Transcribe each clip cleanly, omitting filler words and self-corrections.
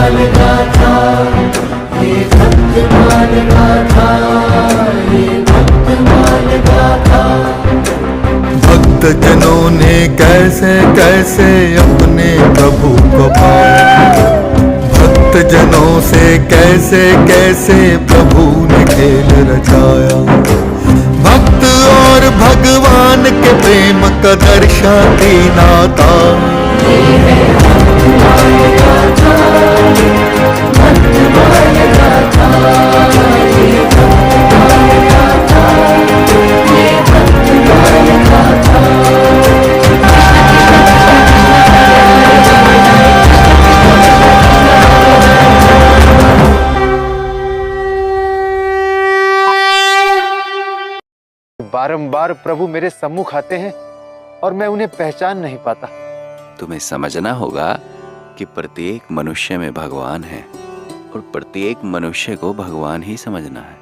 भक्तमाल गाथा, ये भक्तमाल गाथा, ये भक्तमाल गाथा। भक्त जनों ने कैसे कैसे अपने प्रभु को पाया, भक्त जनों से कैसे कैसे प्रभु ने खेल रचाया। भक्त और भगवान के प्रेम का दर्शाती नाता, ये है भक्तमाल गाथा, भक्तमाल गाथा, ये भक्तमाल गाथा, ये भक्तमाल गाथा। बारंबार प्रभु मेरे सम्मुख आते हैं और मैं उन्हें पहचान नहीं पाता। तुम्हें समझना होगा कि प्रत्येक मनुष्य में भगवान है और प्रत्येक मनुष्य को भगवान ही समझना है।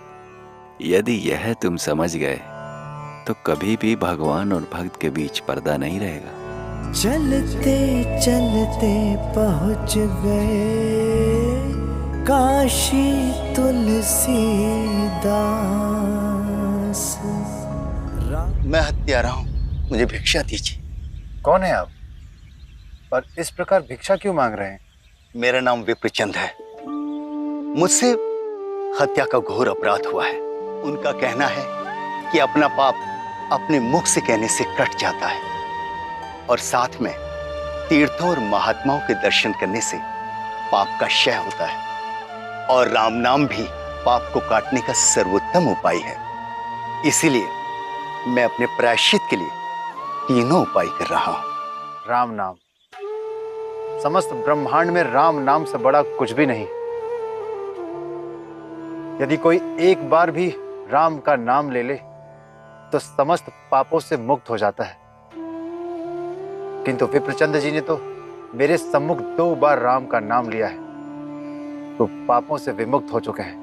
यदि यह तुम समझ गए तो कभी भी भगवान और भक्त के बीच पर्दा नहीं रहेगा। चलते चलते पहुंच गए काशी तुलसीदास। मैं हत्यारा हूँ, मुझे भिक्षा दीजिए। कौन है आप और इस प्रकार भिक्षा क्यों मांग रहे हैं? मेरा नाम विप्रचंद है। मुझसे हत्या का घोर अपराध हुआ है। उनका कहना है कि अपना पाप अपने मुख से कहने से कट जाता है और साथ में तीर्थों और महात्माओं के दर्शन करने से पाप का क्षय होता है और राम नाम भी पाप को काटने का सर्वोत्तम उपाय है। इसीलिए मैं अपने प्रायश्चित के लिए तीनों उपाय कर रहा हूं। राम नाम, समस्त ब्रह्मांड में राम नाम से बड़ा कुछ भी नहीं। यदि कोई एक बार भी राम का नाम ले ले तो समस्त पापों से मुक्त हो जाता है। किंतु विप्रचंद जी ने तो मेरे सम्मुख 2 बार राम का नाम लिया है तो पापों से विमुक्त हो चुके हैं।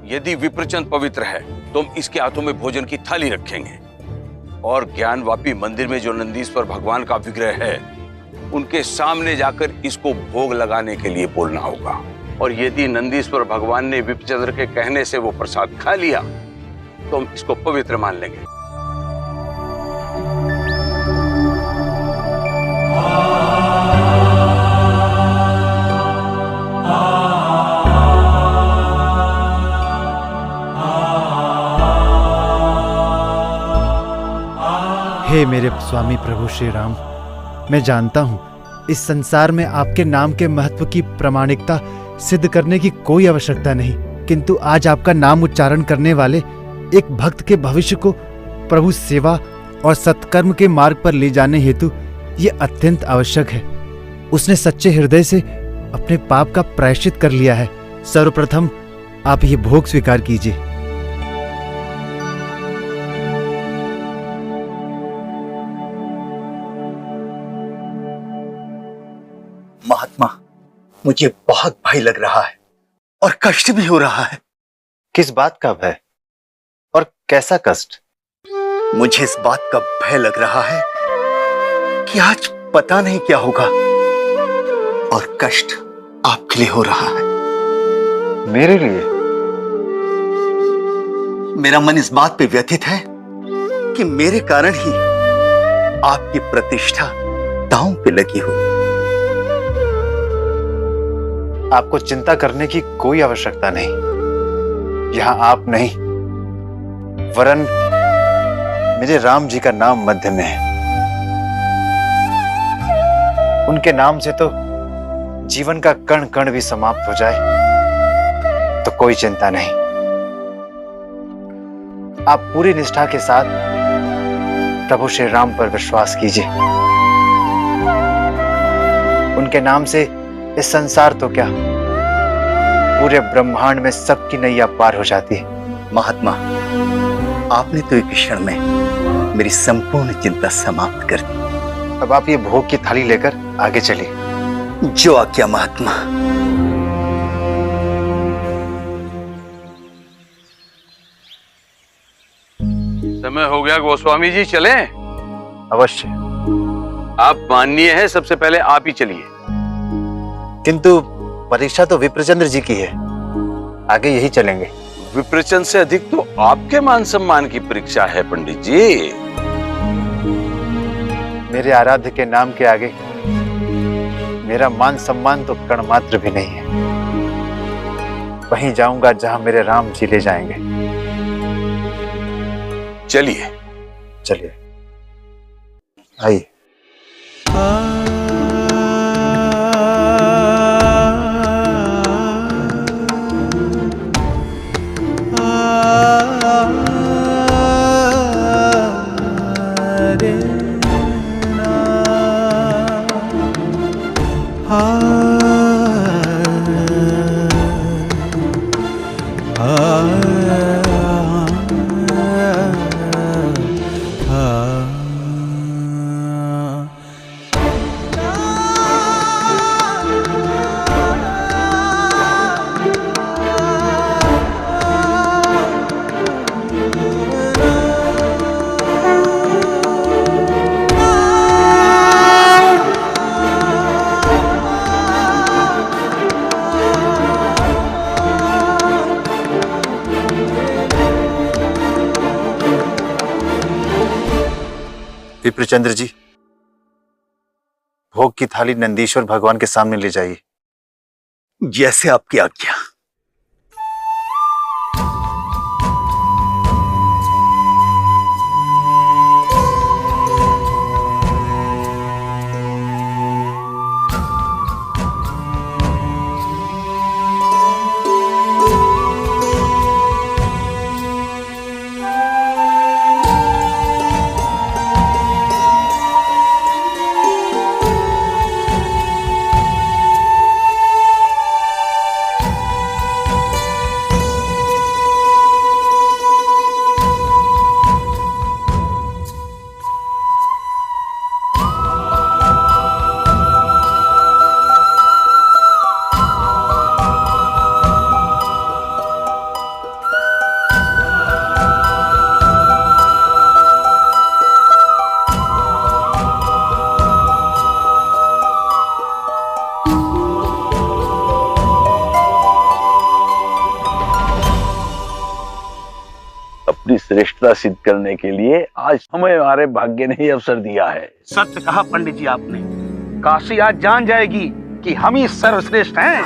यदि विप्रचंद पवित्र है तो हम इसके हाथों में भोजन की थाली रखेंगे और ज्ञानवापी मंदिर में जो नंदीश्वर भगवान का विग्रह है उनके सामने जाकर इसको भोग लगाने के लिए बोलना होगा। और यदि नंदीश्वर भगवान ने विप्रचंद्र के कहने से वो प्रसाद खा लिया तो हम इसको पवित्र मान लेंगे। हे मेरे स्वामी प्रभु श्री राम, मैं जानता हूं इस संसार में आपके नाम के महत्व की प्रामाणिकता सिद्ध करने की कोई आवश्यकता नहीं, किंतु आज आपका नाम उच्चारण करने वाले एक भक्त के भविष्य को प्रभु सेवा और सत्कर्म के मार्ग पर ले जाने हेतु यह अत्यंत आवश्यक है। उसने सच्चे हृदय से अपने पाप का प्रायश्चित कर लिया है। सर्वप्रथम आप ये भोग स्वीकार कीजिए। महात्मा, मुझे बहुत भय लग रहा है और कष्ट भी हो रहा है। किस बात का भय और कैसा कष्ट? मुझे इस बात का भय लग रहा है कि आज पता नहीं क्या होगा और कष्ट आपके लिए हो रहा है। मेरे लिए? मेरा मन इस बात पे व्यथित है कि मेरे कारण ही आपकी प्रतिष्ठा दांव पे लगी हो। आपको चिंता करने की कोई आवश्यकता नहीं। यहां आप नहीं वरन मेरे राम जी का नाम मध्य में है। उनके नाम से तो जीवन का कण कण भी समाप्त हो जाए तो कोई चिंता नहीं। आप पूरी निष्ठा के साथ प्रभु श्री राम पर विश्वास कीजिए। उनके नाम से इस संसार तो क्या पूरे ब्रह्मांड में सबकी नैया पार हो जाती है। महात्मा, आपने तो एक क्षण में मेरी संपूर्ण चिंता समाप्त कर दी। अब आप ये भोग की थाली लेकर आगे चलिए। जो आज्ञा महात्मा। समय हो गया गोस्वामी जी, चलें? अवश्य। आप माननीय हैं, सबसे पहले आप ही चलिए। किंतु परीक्षा तो विप्रचंद्र जी की है, आगे यही चलेंगे। विप्रचंद से अधिक तो आपके मान सम्मान की परीक्षा है पंडित जी। मेरे आराध्य के नाम के आगे मेरा मान सम्मान तो कण मात्र भी नहीं है। वहीं जाऊंगा जहां मेरे राम जी ले जाएंगे। चलिए चलिए आइए। विप्रचंद्र जी, भोग की थाली नंदीश्वर भगवान के सामने ले जाइए। जैसे आपकी आज्ञा। अपनी श्रेष्ठता सिद्ध करने के लिए आज हमें हमारे भाग्य ने ही अवसर दिया है। सत्य कहा पंडित जी आपने। काशी आज जान जाएगी कि हम ही सर्वश्रेष्ठ हैं।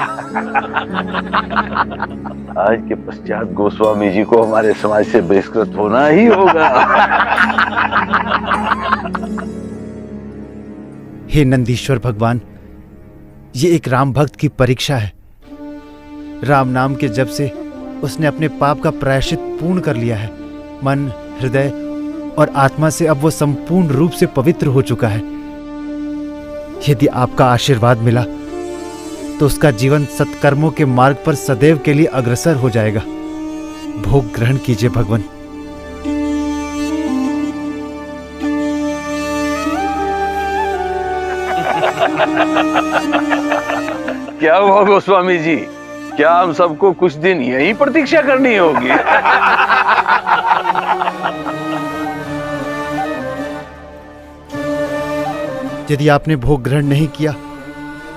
आज के पश्चात गोस्वामी जी को हमारे समाज से बहिष्कृत होना ही होगा। हे नंदीश्वर भगवान, ये एक राम भक्त की परीक्षा है। राम नाम के जप से उसने अपने पाप का प्रायश्चित पूर्ण कर लिया है। मन, हृदय और आत्मा से अब वो संपूर्ण रूप से पवित्र हो चुका है। यदि आपका आशीर्वाद मिला तो उसका जीवन सत्कर्मों के मार्ग पर सदैव के लिए अग्रसर हो जाएगा। भोग ग्रहण कीजिए भगवान। क्या हुआ गोस्वामी जी, क्या हम सबको कुछ दिन यही प्रतीक्षा करनी होगी? यदि आपने भोग ग्रहण नहीं किया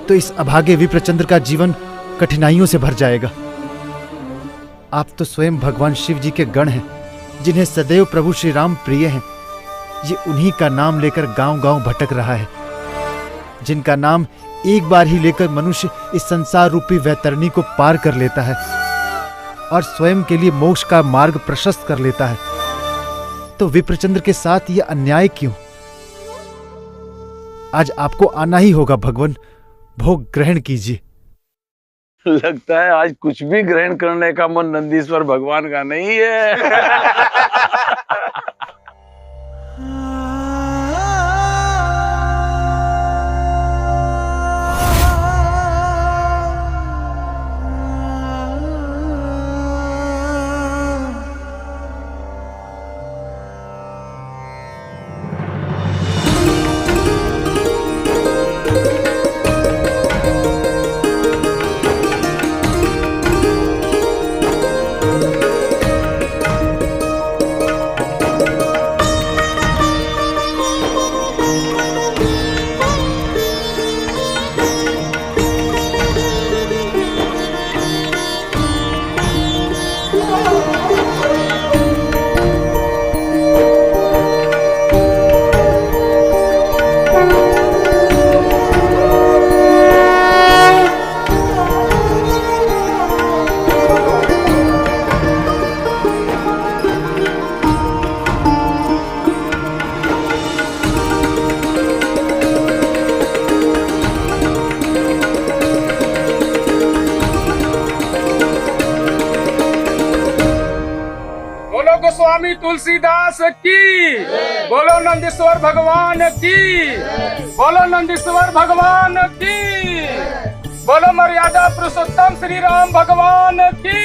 तो इस अभागे विप्रचंद्र का जीवन कठिनाइयों से भर जाएगा। आप तो स्वयं भगवान शिव जी के गण हैं, जिन्हें सदैव प्रभु श्री राम प्रिय हैं। ये उन्हीं का नाम लेकर गांव-गांव भटक रहा है, जिनका नाम एक बार ही लेकर मनुष्य इस संसार रूपी वैतरणी को पार कर लेता है और स्वयं के लिए मोक्ष का मार्ग प्रशस्त कर लेता है। तो विप्रचंद्र के साथ यह अन्याय क्यों? आज आपको आना ही होगा भगवान। भोग ग्रहण कीजिए। लगता है आज कुछ भी ग्रहण करने का मन नंदीश्वर भगवान का नहीं है। स्वामी तुलसीदास की, बोलो नंदीश्वर भगवान की, बोलो नंदीश्वर भगवान की, बोलो मर्यादा पुरुषोत्तम श्री राम भगवान की,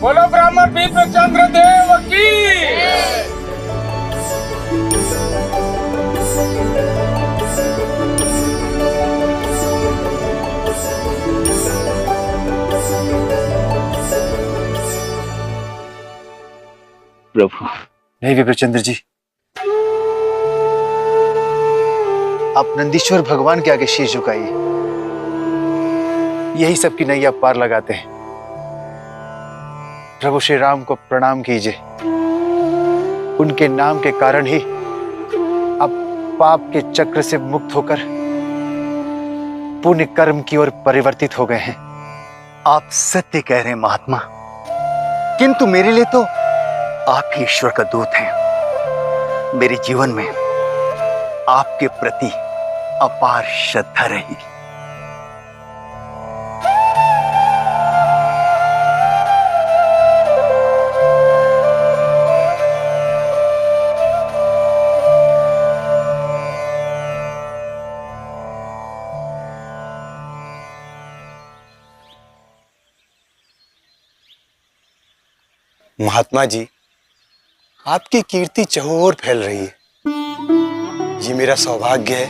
बोलो ब्राह्मण विप्रचंद्र देव की। प्रभु। नहीं विप्रचंद्र जी, आप नंदीश्वर भगवान के आगे शीश झुकाइए, यही सबकी नैया पार लगाते हैं। प्रभु श्री राम को प्रणाम कीजिए, उनके नाम के कारण ही आप पाप के चक्र से मुक्त होकर पुण्य कर्म की ओर परिवर्तित हो गए हैं। आप सत्य कह रहे हैं महात्मा, किंतु मेरे लिए तो आप ही ईश्वर का दूत हैं। मेरे जीवन में आपके प्रति अपार श्रद्धा रही। महात्मा जी, आपकी कीर्ति चहुओर फैल रही है। ये मेरा सौभाग्य है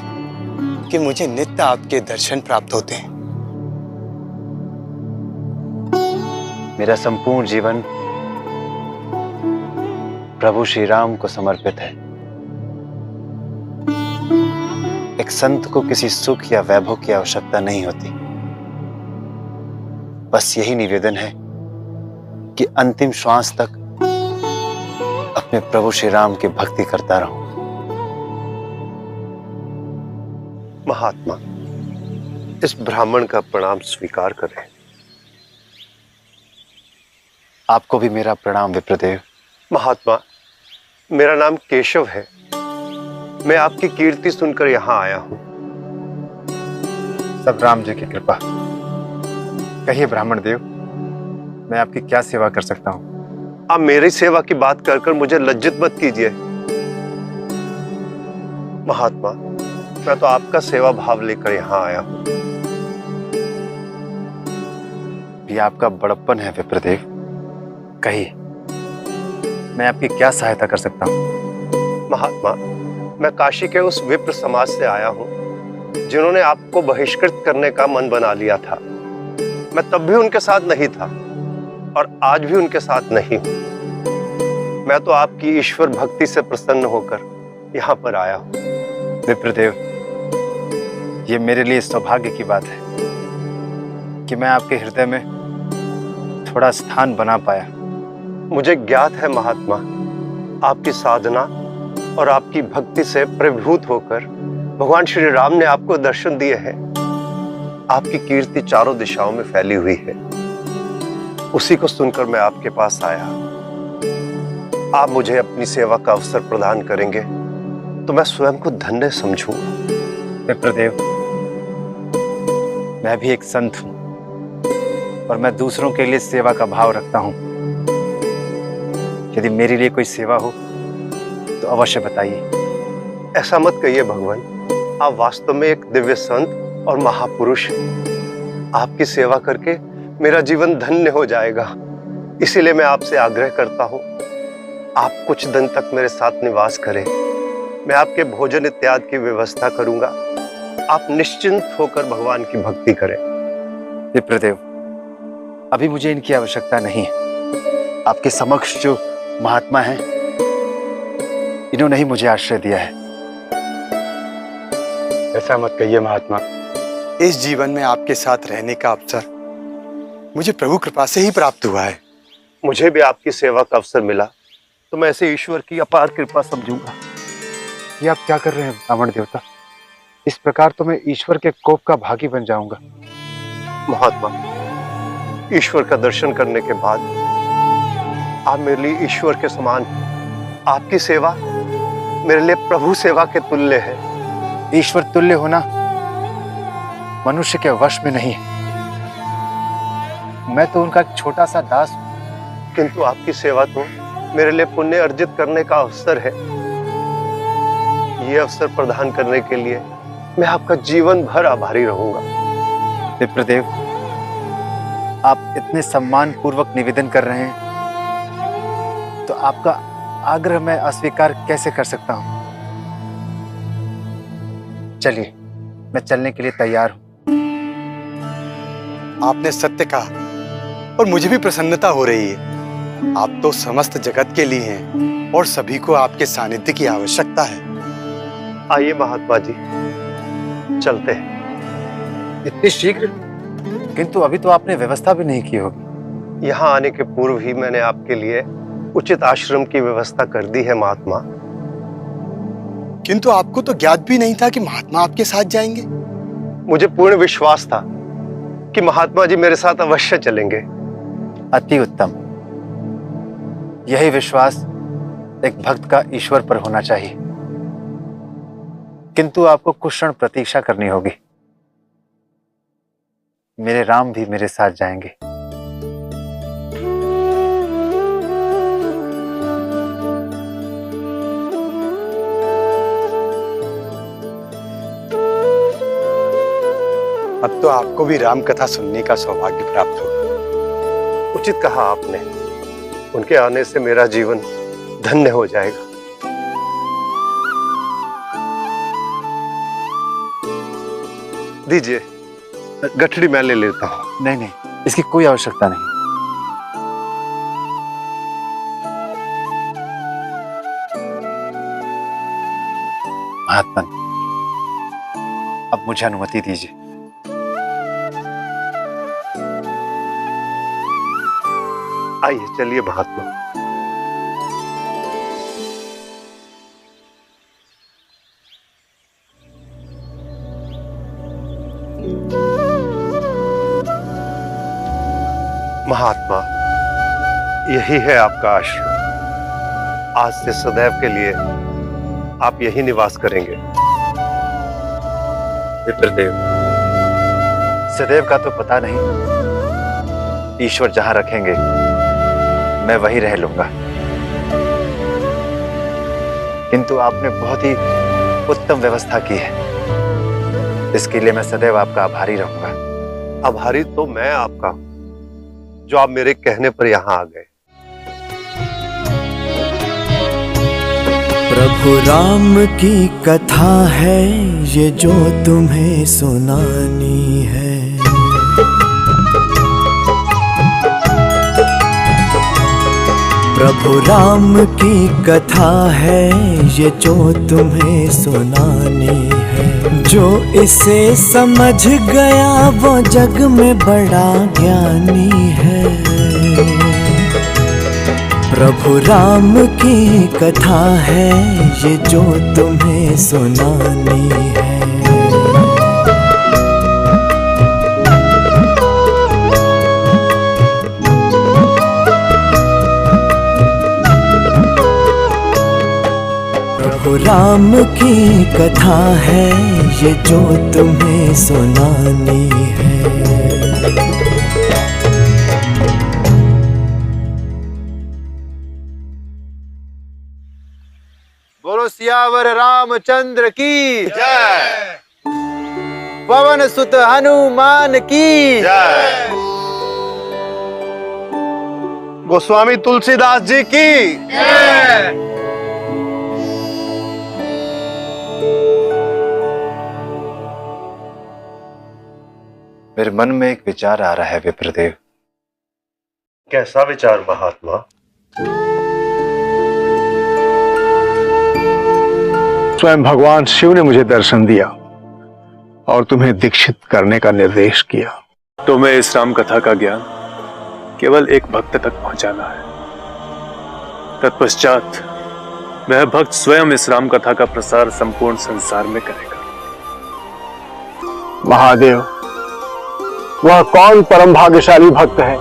कि मुझे नित्य आपके दर्शन प्राप्त होते हैं। मेरा संपूर्ण जीवन प्रभु श्री राम को समर्पित है। एक संत को किसी सुख या वैभव की आवश्यकता नहीं होती, बस यही निवेदन है कि अंतिम श्वास तक अपने प्रभु श्री राम की भक्ति करता रहूं। महात्मा, इस ब्राह्मण का प्रणाम स्वीकार करें। आपको भी मेरा प्रणाम विप्रदेव। महात्मा, मेरा नाम केशव है। मैं आपकी कीर्ति सुनकर यहां आया हूं। सब राम जी की कृपा। कहिए ब्राह्मण देव, मैं आपकी क्या सेवा कर सकता हूं? आप मेरी सेवा की बात कर मुझे लज्जित मत कीजिए। महात्मा, मैं तो आपका सेवा भाव लेकर यहां आया हूं। ये आपका बड़प्पन है विप्रदेव। कहिए, मैं आपकी क्या सहायता कर सकता हूं? महात्मा, मैं काशी के उस विप्र समाज से आया हूं जिन्होंने आपको बहिष्कृत करने का मन बना लिया था। मैं तब भी उनके साथ नहीं था और आज भी उनके साथ नहीं हूं। मैं तो आपकी ईश्वर भक्ति से प्रसन्न होकर यहां पर आया हूं। विप्रदेव, ये मेरे लिए सौभाग्य की बात है कि मैं आपके हृदय में थोड़ा स्थान बना पाया। मुझे ज्ञात है महात्मा, आपकी साधना और आपकी भक्ति से प्रभुभूत होकर भगवान श्री राम ने आपको दर्शन दिए हैं। आपकी कीर्ति चारों दिशाओं में फैली हुई है। उसी को सुनकर मैं आपके पास आया। आप मुझे अपनी सेवा का अवसर प्रदान करेंगे तो मैं स्वयं को धन्य समझूंगा। विप्रदेव, मैं भी एक संत हूं और मैं दूसरों के लिए सेवा का भाव रखता हूं। यदि मेरे लिए कोई सेवा हो तो अवश्य बताइए। ऐसा मत कहिए भगवान, आप वास्तव में एक दिव्य संत और महापुरुष हैं। आपकी सेवा करके मेरा जीवन धन्य हो जाएगा। इसीलिए मैं आपसे आग्रह करता हूं, आप कुछ दिन तक मेरे साथ निवास करें। मैं आपके भोजन इत्यादि की व्यवस्था करूंगा। आप निश्चिंत होकर भगवान की भक्ति करें। विप्रदेव, अभी मुझे इनकी आवश्यकता नहीं है। आपके समक्ष जो महात्मा हैं, इन्होंने ही मुझे आश्रय दिया है। ऐसा मत कहिए महात्मा, इस जीवन में आपके साथ रहने का अवसर मुझे प्रभु कृपा से ही प्राप्त हुआ है। मुझे भी आपकी सेवा का अवसर मिला तो मैं इसे ईश्वर की अपार कृपा समझूंगा। ये आप क्या कर रहे हैं ब्राह्मण देवता? इस प्रकार तो मैं ईश्वर के कोप का भागी बन जाऊंगा। महात्मा, ईश्वर का दर्शन करने के बाद आप मेरे लिए ईश्वर के समान। आपकी सेवा मेरे लिए प्रभु सेवा के तुल्य है। ईश्वर तुल्य होना मनुष्य के वश में नहीं है। मैं तो उनका एक छोटा सा दास हूं। किंतु आपकी सेवा तो मेरे लिए पुण्य अर्जित करने का अवसर है। ये अवसर प्रदान करने के लिए मैं आपका जीवन भर आभारी रहूंगा। विप्रदेव, आप इतने सम्मान पूर्वक निवेदन कर रहे हैं तो आपका आग्रह मैं अस्वीकार कैसे कर सकता हूं? चलिए, मैं चलने के लिए तैयार हूं। आपने सत्य कहा और मुझे भी प्रसन्नता हो रही है। आप तो समस्त जगत के लिए हैं और सभी को आपके सानिध्य की आवश्यकता है। आइए महात्मा जी, चलते हैं। इतनी शीघ्र? किंतु अभी तो आपने व्यवस्था भी नहीं की होगी। यहाँ आने के पूर्व ही मैंने आपके लिए उचित आश्रम की व्यवस्था कर दी है महात्मा। किंतु आपको तो ज्ञात भी नहीं था कि महात्मा आपके साथ जाएंगे। मुझे पूर्ण विश्वास था कि महात्मा जी मेरे साथ अवश्य चलेंगे। अति उत्तम। यही विश्वास एक भक्त का ईश्वर पर होना चाहिए। किंतु आपको कुछ क्षण प्रतीक्षा करनी होगी। मेरे राम भी मेरे साथ जाएंगे। अब तो आपको भी राम कथा सुनने का सौभाग्य प्राप्त होगा। उचित कहा आपने। उनके आने से मेरा जीवन धन्य हो जाएगा। दीजिए, गठड़ी मैं ले लेता हूं। नहीं नहीं, इसकी कोई आवश्यकता नहीं। महात्मा, अब मुझे अनुमति दीजिए। आइए, चलिए महात्मा। महात्मा, यही है आपका आश्रम। आज से सदैव के लिए आप यही निवास करेंगे। विप्रदेव, सदैव का तो पता नहीं। ईश्वर जहां रखेंगे मैं वहीं रह लूंगा। किंतु आपने बहुत ही उत्तम व्यवस्था की है। इसके लिए मैं सदैव आपका आभारी रहूंगा। आभारी तो मैं आपका हूं, जो आप मेरे कहने पर यहां आ गए। प्रभु राम की कथा है ये जो तुम्हें सुनानी है। प्रभु राम की कथा है ये जो तुम्हें सुनानी है। जो इसे समझ गया वो जग में बड़ा ज्ञानी है। प्रभु राम की कथा है ये जो तुम्हें सुनानी है। प्रभु राम की कथा है ये जो तुम्हें सुनानी है। बोलो सियावर रामचंद्र की जय। पवन सुत हनुमान की जय। गोस्वामी तुलसीदास जी की जय। मेरे मन में एक विचार आ रहा है विप्रदेव। कैसा विचार महात्मा? स्वयं भगवान शिव ने मुझे दर्शन दिया और तुम्हें दीक्षित करने का निर्देश किया। तुम्हें इस राम कथा का ज्ञान केवल एक भक्त तक पहुंचाना है। तत्पश्चात वह भक्त स्वयं इस राम कथा का प्रसार संपूर्ण संसार में करेगा। महादेव, वह कौन परम भाग्यशाली भक्त है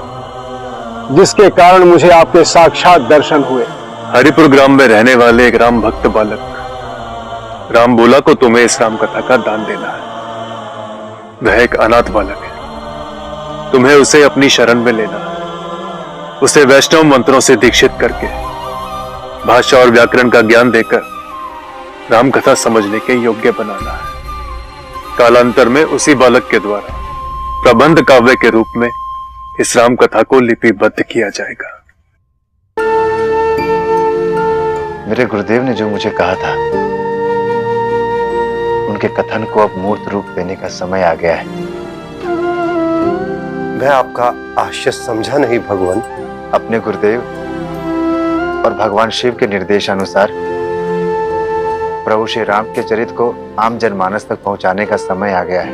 जिसके कारण मुझे आपके साक्षात दर्शन हुए? हरिपुर ग्राम में रहने वाले एक राम भक्त बालक राम बोला को तुम्हें इस राम कथा का दान देना है। वह एक अनाथ बालक है, तुम्हें उसे अपनी शरण में लेना है। उसे वैष्णव मंत्रों से दीक्षित करके भाषा और व्याकरण का ज्ञान देकर रामकथा समझने के योग्य बनाना है। कालांतर में उसी बालक के द्वारा प्रबंध काव्य के रूप में इस राम कथा को लिपिबद्ध किया जाएगा। मेरे गुरुदेव ने जो मुझे कहा था, उनके कथन को अब मूर्त रूप देने का समय आ गया है। मैं आपका आशय समझा नहीं भगवान। अपने गुरुदेव और भगवान शिव के निर्देशानुसार प्रभु श्री राम के चरित्र को आम जनमानस तक पहुंचाने का समय आ गया है।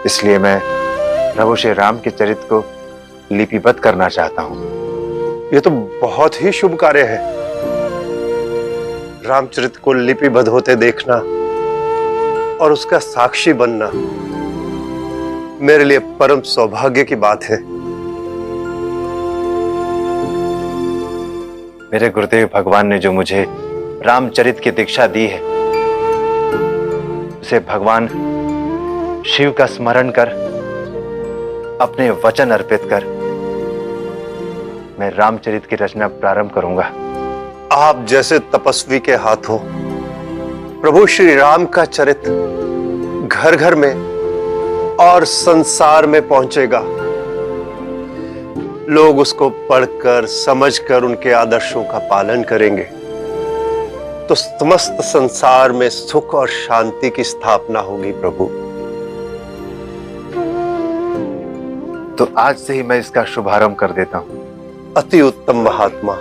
इसलिए मैं प्रभु श्री राम के चरित्र को लिपिबद्ध करना चाहता हूं। यह तो बहुत ही शुभ कार्य है। रामचरित्र को लिपिबद्ध होते देखना और उसका साक्षी बनना मेरे लिए परम सौभाग्य की बात है। मेरे गुरुदेव भगवान ने जो मुझे रामचरित्र की दीक्षा दी है, उसे भगवान शिव का स्मरण कर, अपने वचन अर्पित कर, मैं रामचरित्र की रचना प्रारंभ करूंगा। आप जैसे तपस्वी के हाथों प्रभु श्री राम का चरित्र घर घर में और संसार में पहुंचेगा। लोग उसको पढ़कर समझकर उनके आदर्शों का पालन करेंगे तो समस्त संसार में सुख और शांति की स्थापना होगी। प्रभु, तो आज से ही मैं इसका शुभारंभ कर देता हूं। अति उत्तम महात्मा।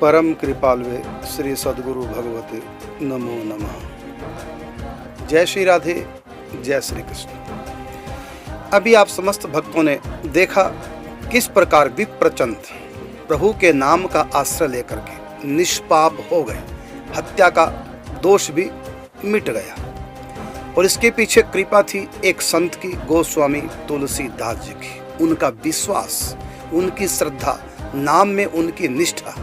परम कृपालवे श्री सद्गुरु भगवते नमो नमः। जय श्री राधे, जय श्री कृष्ण। अभी आप समस्त भक्तों ने देखा किस प्रकार विप्रचंद प्रभु के नाम का आश्रय लेकर के निष्पाप हो गए, हत्या का दोष भी मिट गया। और इसके पीछे कृपा थी एक संत की, गोस्वामी तुलसीदास जी की। उनका विश्वास, उनकी श्रद्धा, नाम में उनकी निष्ठा।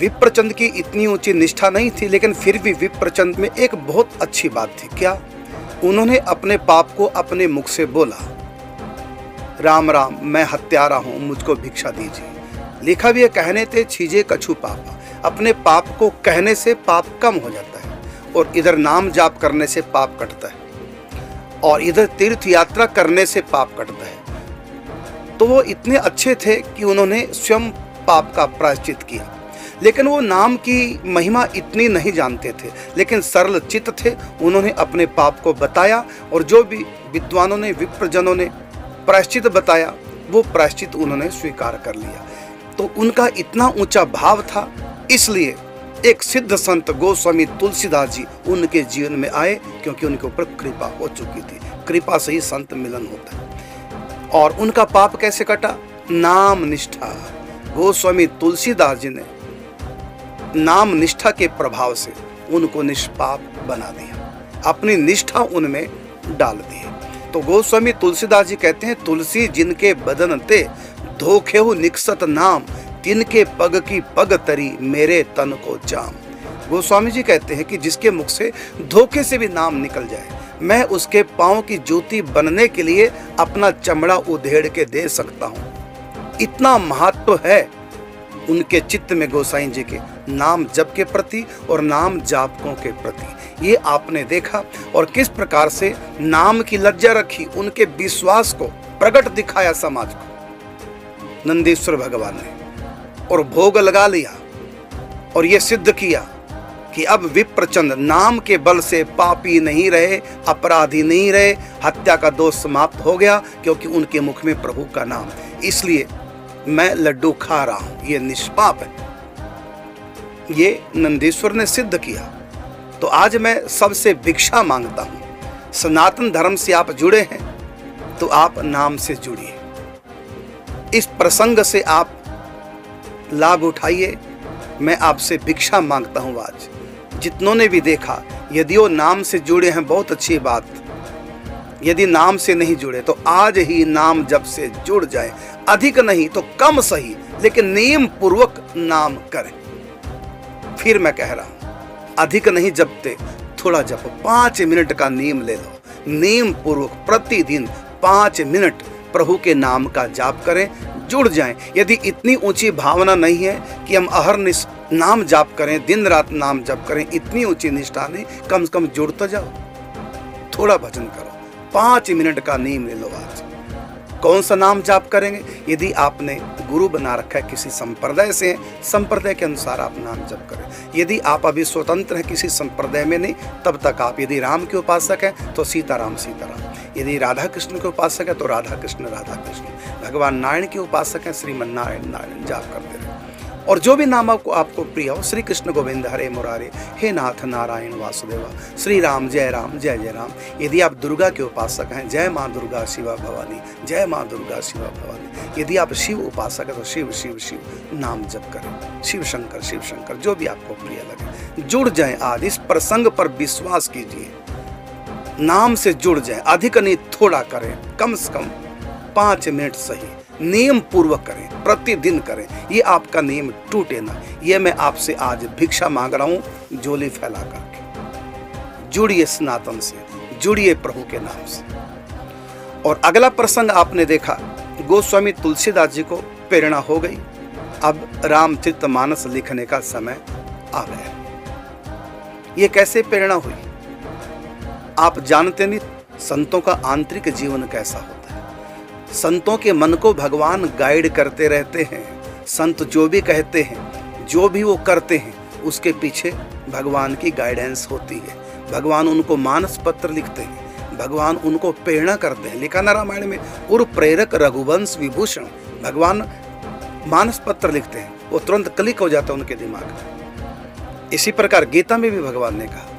विप्रचंद की इतनी ऊंची निष्ठा नहीं थी, लेकिन फिर भी विप्रचंद में एक बहुत अच्छी बात थी। क्या? उन्होंने अपने पाप को अपने मुख से बोला, राम राम मैं हत्यारा हूं, मुझको भिक्षा दीजिए। लिखा भी है, कहने ते छीजे कछु पापा। अपने पाप को कहने से पाप कम हो जाता है, और इधर नाम जाप करने से पाप कटता है, और इधर तीर्थ यात्रा करने से पाप कटता है। तो वो इतने अच्छे थे कि उन्होंने स्वयं पाप का प्रायश्चित किया। लेकिन वो नाम की महिमा इतनी नहीं जानते थे, लेकिन सरल चित्त थे। उन्होंने अपने पाप को बताया, और जो भी विद्वानों ने, विप्रजनों ने प्रायश्चित बताया, वो प्रायश्चित उन्होंने स्वीकार कर लिया। तो उनका इतना ऊंचा भाव था, इसलिए एक सिद्ध संत गोस्वामी तुलसीदास जी उनके जीवन में आए, क्योंकि उनके ऊपर कृपा हो चुकी थी। कृपा से ही संत मिलन होता है। और उनका पाप कैसे कटा? नाम निष्ठा। गोस्वामी तुलसीदास जी ने नाम निष्ठा के प्रभाव से उनको निष्पाप बना दिया, अपनी निष्ठा उनमें डाल दी। तो गोस्वामी तुलसीदास जी कहते हैं, तुलसी जिनके बदन ते धोखे हो निकसत नाम, तिनके पग की पग तरी मेरे तन को जाम। गोस्वामी जी कहते हैं कि जिसके मुख से धोखे से भी नाम निकल जाए, मैं उसके पांव की ज्योति बनने के लिए अपना चमड़ा उधेड़ के दे सकता हूँ। इतना महत्व है उनके चित्त में गोसाई जी के नाम जप के प्रति और नाम जापकों के प्रति। ये आपने देखा, और किस प्रकार से नाम की लज्जा रखी, उनके विश्वास को प्रकट दिखाया समाज को नंदीश्वर भगवान ने, और भोग लगा लिया, और ये सिद्ध किया कि अब विप्रचंद नाम के बल से पापी नहीं रहे, अपराधी नहीं रहे, हत्या का दोष समाप्त हो गया, क्योंकि उनके मुख में प्रभु का नाम। इसलिए मैं लड्डू खा रहा हूं, ये निष्पाप है। ये नंदीश्वर ने सिद्ध किया। तो आज मैं सबसे भिक्षा मांगता हूं। सनातन धर्म से आप जुड़े हैं तो आप नाम से जुड़िए। इस प्रसंग से आप लाभ उठाइए। मैं आपसे भिक्षा मांगता हूं आज। जितनों ने भी देखा, यदि वो नाम से जुड़े हैं, बहुत अच्छी बात। यदि नाम से नहीं जुड़े तो आज ही नाम जप से जुड़ जाए। अधिक नहीं तो कम सही, लेकिन नियम पूर्वक नाम करें। फिर मैं कह रहा हूं, अधिक नहीं जपते, थोड़ा जपो। 5 मिनट का नियम ले लो। नियम पूर्वक प्रतिदिन 5 मिनट प्रभु के नाम का जाप करें, जुड़ जाएं। यदि इतनी ऊंची भावना नहीं है कि हम अहरनिश नाम जाप करें, दिन रात नाम जाप करें, इतनी ऊंची निष्ठा नहीं, कम से कम जुड़ तो जाओ, थोड़ा भजन करो। 5 मिनट का नियम ले लो आज। कौन सा नाम जाप करेंगे? यदि आपने गुरु बना रखा है, किसी संप्रदाय से है, संप्रदाय के अनुसार आप नाम जप करें। यदि आप अभी स्वतंत्र हैं, किसी संप्रदाय में नहीं, तब तक आप, यदि राम के उपासक हैं तो सीताराम सीताराम, यदि राधा कृष्ण के उपासक है तो राधा कृष्ण राधा कृष्ण, भगवान नारायण के उपासक हैं श्रीमन नारायण नारायण जाप करते रहे। और जो भी नाम आपको प्रिय हो, श्री कृष्ण गोविंद हरे मुरारे, हे नाथ नारायण वासुदेवा, श्री राम जय जय राम। यदि आप दुर्गा के उपासक हैं, जय माँ दुर्गा शिवा भवानी, जय माँ दुर्गा शिवा भवानी। यदि आप शिव उपासक हैं तो शिव शिव शिव नाम जप करें, शिव शंकर, जो भी आपको प्रिय लगे। जुड़ जाएं आज, इस प्रसंग पर विश्वास कीजिए, नाम से जुड़ जाएं। अधिक नहीं, थोड़ा करें, कम से कम 5 मिनट सही, नियम पूर्वक करें, प्रतिदिन करें। ये आपका नियम टूटे ना। ये मैं आपसे आज भिक्षा मांग रहा हूं, झोली फैला करके। जुड़िए सनातन से, जुड़िए प्रभु के नाम से। और अगला प्रसंग आपने देखा, गोस्वामी तुलसीदास जी को प्रेरणा हो गई, अब रामचरितमानस लिखने का समय आ गया। ये कैसे प्रेरणा हुई? आप जानते नहीं संतों का आंतरिक जीवन कैसा होता है। संतों के मन को भगवान गाइड करते रहते हैं। संत जो भी कहते हैं, जो भी वो करते हैं, उसके पीछे भगवान की गाइडेंस होती है। भगवान उनको मानस पत्र लिखते हैं, भगवान उनको प्रेरणा करते हैं। लिखा ना रामायण में, उर प्रेरक रघुवंश विभूषण, भगवान मानस पत्र लिखते हैं, वो तुरंत क्लिक हो जाता है उनके दिमाग में। इसी प्रकार गीता में भी भगवान ने कहा,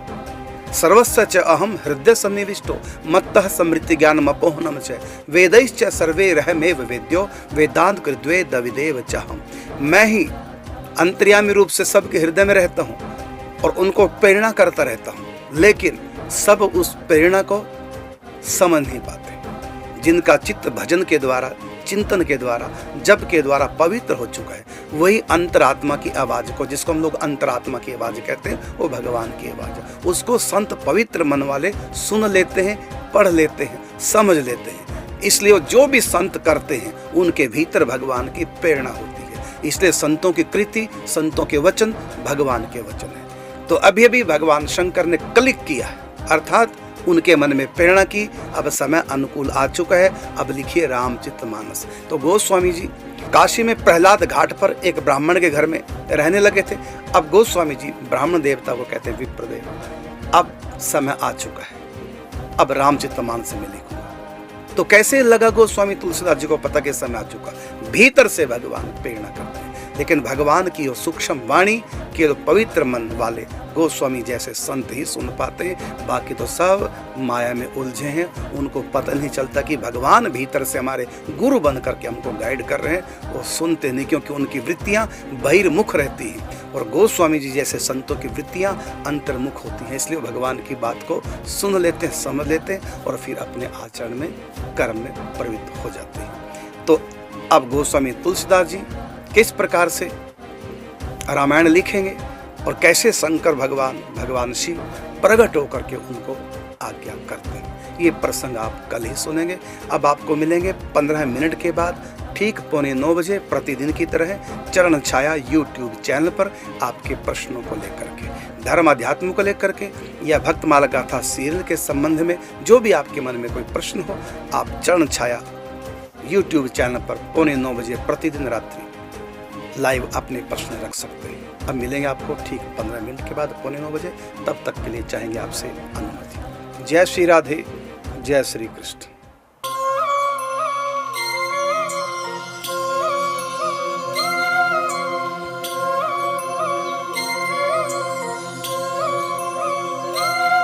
सर्वस्य च अहम हृदय सन्निविष्टो मत्तः स्मृति ज्ञान मपोहनम च वेदैश्च सर्वे रहमेव वेद्यो वेदांत कृद्वेद विदेव चाहम। मैं ही अंतर्यामी रूप से सबके हृदय में रहता हूँ और उनको प्रेरणा करता रहता हूँ, लेकिन सब उस प्रेरणा को समझ नहीं पाते। जिनका चित्त भजन के द्वारा, चिंतन के द्वारा, जप के द्वारा पवित्र हो चुका है, वही अंतरात्मा की आवाज को, जिसको हम लोग अंतरात्मा की आवाज कहते हैं, वो भगवान की आवाज है। उसको संत पवित्र मन वाले सुन लेते हैं, पढ़ लेते हैं, समझ लेते हैं। इसलिए जो भी संत करते हैं, उनके भीतर भगवान की प्रेरणा होती है। इसलिए संतों की कृति, संतों के वचन भगवान के वचन है। तो अभी अभी भगवान शंकर ने क्लिक किया है, अर्थात उनके मन में प्रेरणा की। अब समय अनुकूल आ चुका है, अब लिखिए रामचरितमानस। तो गोस्वामी जी काशी में प्रहलाद घाट पर एक ब्राह्मण के घर में रहने लगे थे। अब गोस्वामी जी ब्राह्मण देवता को कहते हैं विप्रदेव। अब समय आ चुका है, अब रामचरितमानस में लिखूंगा। तो कैसे लगा गोस्वामी तुलसीदास जी को पता कि समय आ चुका? भीतर से भगवान प्रेरणा करते हैं। लेकिन भगवान की वो सूक्ष्म वाणी केवल पवित्र मन वाले गोस्वामी जैसे संत ही सुन पाते हैं। बाकी तो सब माया में उलझे हैं, उनको पता नहीं चलता कि भगवान भीतर से हमारे गुरु बन करके हमको गाइड कर रहे हैं। वो सुनते नहीं, क्योंकि उनकी वृत्तियां बहिर्मुख रहती हैं और गोस्वामी जी जैसे संतों की वृत्तियां अंतर्मुख होती हैं। इसलिए भगवान की बात को सुन लेते हैं, समझ लेते हैं और फिर अपने आचरण में, कर्म में प्रवृत्त हो जाते हैं। तो अब गोस्वामी तुलसीदास जी किस प्रकार से रामायण लिखेंगे और कैसे शंकर भगवान शिव प्रकट होकर के उनको आज्ञा करते हैं, ये प्रसंग आप कल ही सुनेंगे। अब आपको मिलेंगे 15 मिनट के बाद, ठीक 8:45 बजे प्रतिदिन की तरह चरण छाया यूट्यूब चैनल पर आपके प्रश्नों को लेकर के, धर्म अध्यात्म को लेकर के या भक्तमाला गाथा सीरियल के संबंध में जो भी आपके मन में कोई प्रश्न हो, आप चरण छाया यूट्यूब चैनल पर 8:45 बजे प्रतिदिन रात्रि लाइव अपने प्रश्न रख सकते हैं। अब मिलेंगे आपको ठीक 15 मिनट के बाद 8:45 बजे। तब तक के लिए चाहेंगे आपसे अनुमति। जय श्री राधे, जय श्री कृष्ण।